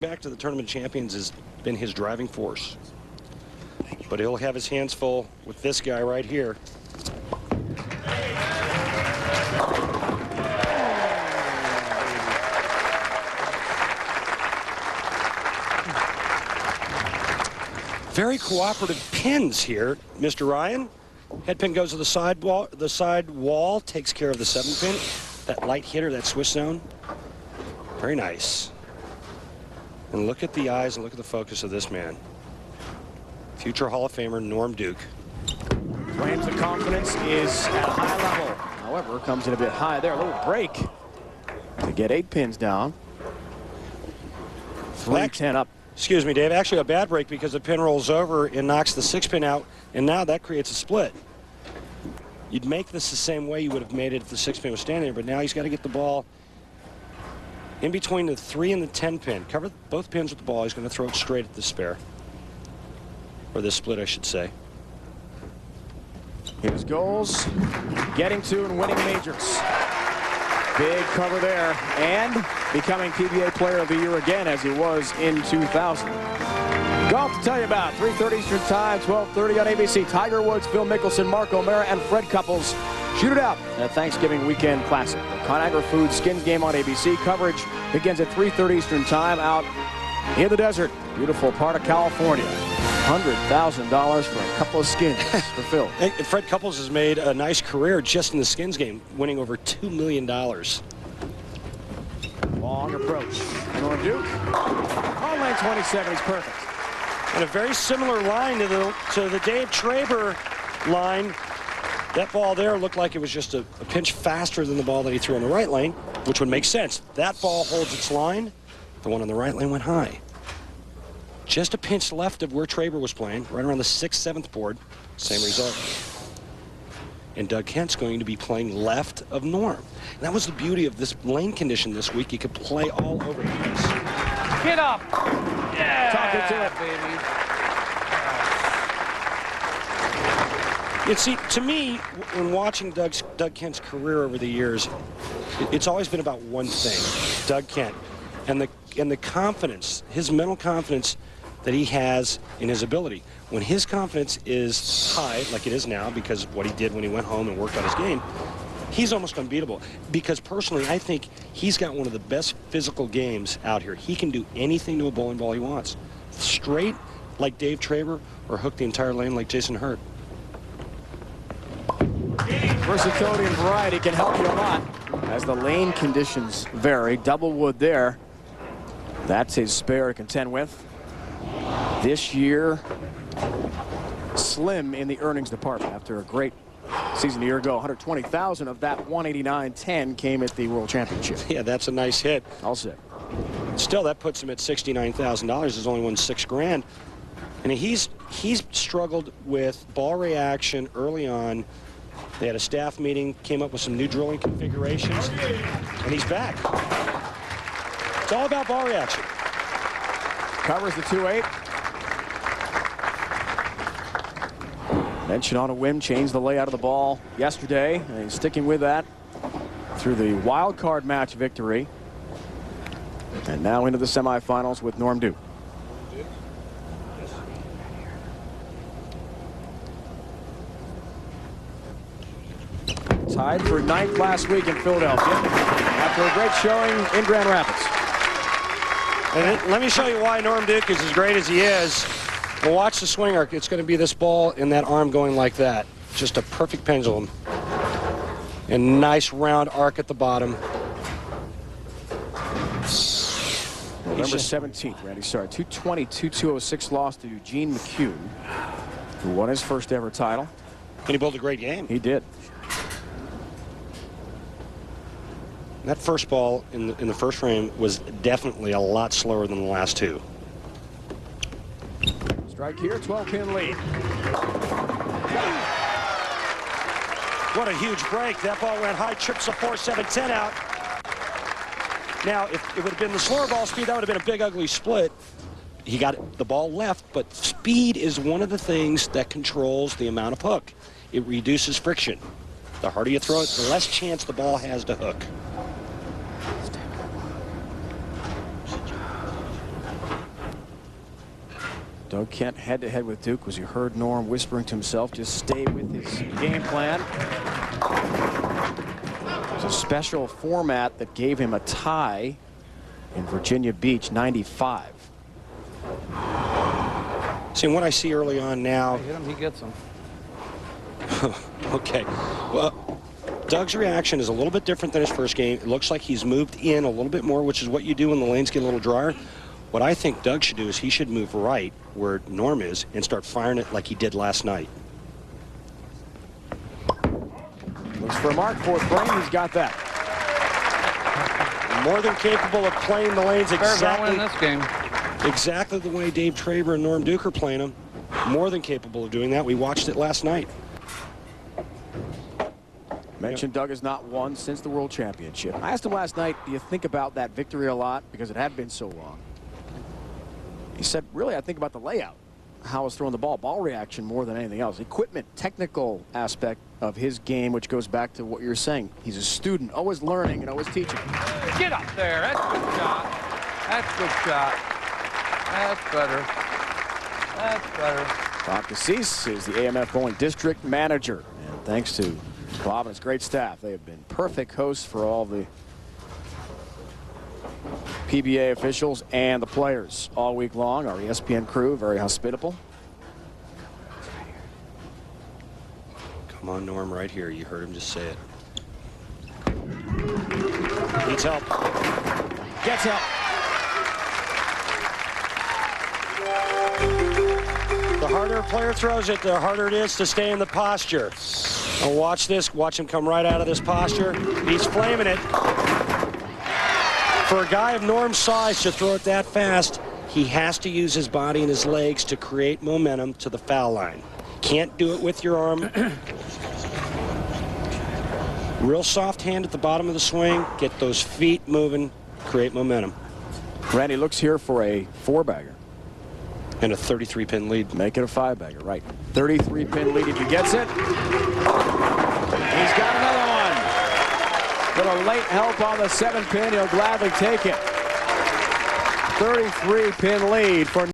Back to the Tournament of Champions has been his driving force. But he'll have his hands full with this guy right here. Very cooperative pins here, Mr. Ryan. Head pin goes to the side wall, takes care of the 7 pin. That light hitter, that Swiss zone. Very nice. And look at the eyes and look at the focus of this man. Future Hall of Famer Norm Duke. Claims the confidence is at a high level. However, comes in a bit high there. A little break to get 8 pins down. 3-10 up. Excuse me, Dave. Actually, a bad break because the pin rolls over and knocks the 6 pin out, and now that creates a split. You'd make this the same way you would have made it if the 6 pin was standing there, but now he's got to get the ball in between the 3 and the 10 pin. Cover both pins with the ball. He's going to throw it straight at the spare. Or this split, I should say. His goals, getting to and winning majors. Big cover there, and becoming PBA Player of the Year again, as he was in 2000. Golf to tell you about, 3:30 Eastern Time, 12:30 on ABC. Tiger Woods, Phil Mickelson, Mark O'Meara, and Fred Couples shoot it out at Thanksgiving Weekend Classic. The Conagra Foods Skins game on ABC. Coverage begins at 3:30 Eastern Time out in the desert. Beautiful part of California. $100,000 for a couple of skins for Phil. And Fred Couples has made a nice career just in the skins game, winning over $2 million. Long approach. Norm Duke. On lane 27, he's perfect. And a very similar line to the Dave Traber line. That ball there looked like it was just a pinch faster than the ball that he threw in the right lane, which would make sense. That ball holds its line. The one on the right lane went high. Just a pinch left of where Traber was playing, right around the 6th, 7th board. Same result. And Doug Kent's going to be playing left of Norm. And that was the beauty of this lane condition this week. He could play all over the place. Get up! Yeah! Talking to it, baby. You see, to me, when watching Doug Kent's career over the years, it's always been about one thing, Doug Kent, and the confidence, his mental confidence that he has in his ability. When his confidence is high, like it is now, because of what he did when he went home and worked on his game, he's almost unbeatable. Because personally, I think he's got one of the best physical games out here. He can do anything to a bowling ball he wants. Straight, like Dave Traber, or hook the entire lane like Jason Hurt. Versatility and variety can help you a lot as the lane conditions vary. Double wood there. That's his spare to contend with. This year, slim in the earnings department after a great season a year ago. 120,000 of that 189.10 came at the World Championship. Yeah, that's a nice hit. All set. Still, that puts him at $69,000. He's only won $6 grand. And he's struggled with ball reaction early on. They had a staff meeting, came up with some new drilling configurations, and he's back. It's all about ball reaction. Covers the 2-8. Mentioned on a whim, changed the layout of the ball yesterday, and he's sticking with that through the wild card match victory. And now into the semifinals with Norm Duke. Tied for 9th last week in Philadelphia after a great showing in Grand Rapids. And let me show you why Norm Duke is as great as he is. Well, watch the swing arc. It's going to be this ball and that arm going like that. Just a perfect pendulum. And nice round arc at the bottom. November 17th, Randy, sorry. 220-206 loss to Eugene McCune, who won his first ever title. And he bowled a great game. He did. That first ball in the first frame was definitely a lot slower than the last two. Strike here, 12-pin lead. What a huge break. That ball went high, trips a 4-7-10 out. Now, if it would have been the slower ball speed, that would have been a big, ugly split. He got the ball left, but speed is one of the things that controls the amount of hook. It reduces friction. The harder you throw it, the less chance the ball has to hook. Doug Kent head-to-head with Duke, as you heard Norm whispering to himself, just stay with his game plan. It was a special format that gave him a tie in Virginia Beach, 95. See, what I see early on now. Hit him, he gets him. Okay. Well, Doug's reaction is a little bit different than his first game. It looks like he's moved in a little bit more, which is what you do when the lanes get a little drier. What I think Doug should do is he should move right where Norm is and start firing it like he did last night. Looks for a mark, fourth frame. He's got that. More than capable of playing the lanes Bears aren't winning this game. exactly the way Dave Traber and Norm Duke are playing them. More than capable of doing that. We watched it last night. Mentioned Doug has not won since the World Championship. I asked him last night, do you think about that victory a lot? Because it had been so long. He said, really, I think about the layout. How he's throwing the ball. Ball reaction more than anything else. Equipment, technical aspect of his game, which goes back to what you're saying. He's a student, always learning and always teaching. Get up there. That's a good shot. That's a good shot. That's better. That's better. Bob Cassis is the AMF Bowling District Manager. And thanks to Bob and his great staff, they have been perfect hosts for all the PBA officials and the players all week long. Our ESPN crew, very hospitable. Come on, Norm, right here. You heard him just say it. Needs help. Gets help. The harder a player throws it, the harder it is to stay in the posture. Now watch this. Watch him come right out of this posture. He's flaming it. For a guy of Norm's size to throw it that fast, he has to use his body and his legs to create momentum to the foul line. Can't do it with your arm. Real soft hand at the bottom of the swing. Get those feet moving. Create momentum. Randy looks here for a 4-bagger. And a 33-pin lead. Make it a 5-bagger, right. 33-pin lead if he gets it. He's got another one. Little late help on the 7-pin. He'll gladly take it. 33-pin lead for